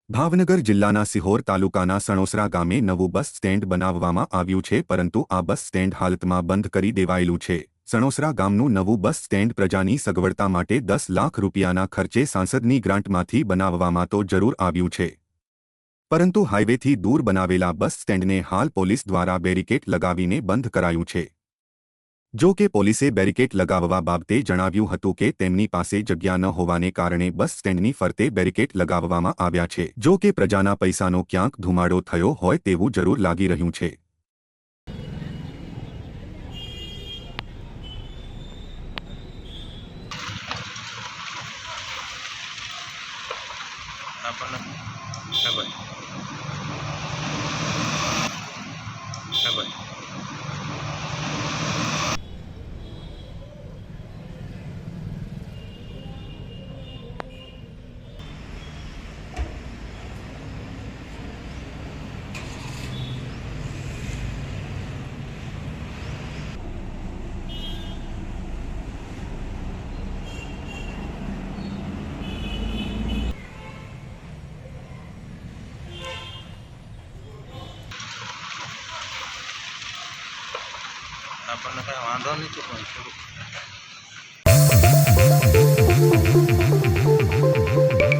ભાવનગર જિલ્લાના સિહોર તાલુકાના સણોસરા ગામે નવું બસ સ્ટેન્ડ બનાવવામાં આવ્યું છે, પરંતુ આ બસ સ્ટેન્ડ હાલતમાં બંધ કરી દેવાયેલું છે। સણોસરા ગામનું નવું બસ સ્ટેન્ડ પ્રજાની સગવડતા માટે 10 લાખ રૂપિયાના ખર્ચે સાંસદની ગ્રાન્ટમાંથી બનાવવામાં તો જરૂર આવ્યું છે, પરંતુ હાઈવેથી દૂર બનાવેલા બસ સ્ટેન્ડને હાલ પોલીસ દ્વારા બેરિકેડ લગાવીને બંધ કરાયું છે। જો કે પોલીસે બેરિકેડ લગાવવા બાબતે જણાવ્યું હતું કે તેમની પાસે જગ્યા ન હોવાને કારણે બસ સ્ટેન્ડની ફરતે બેરિકેડ લગાવવામાં આવ્યા છે। જો કે પ્રજાના પૈસાનો ક્યાંક ધુમાડો થયો હોય તેવું જરૂર લાગી રહ્યું છે। આપણને ખબર ખબર આપણને કાંઈ વાંધો નથી પણ થોડુંક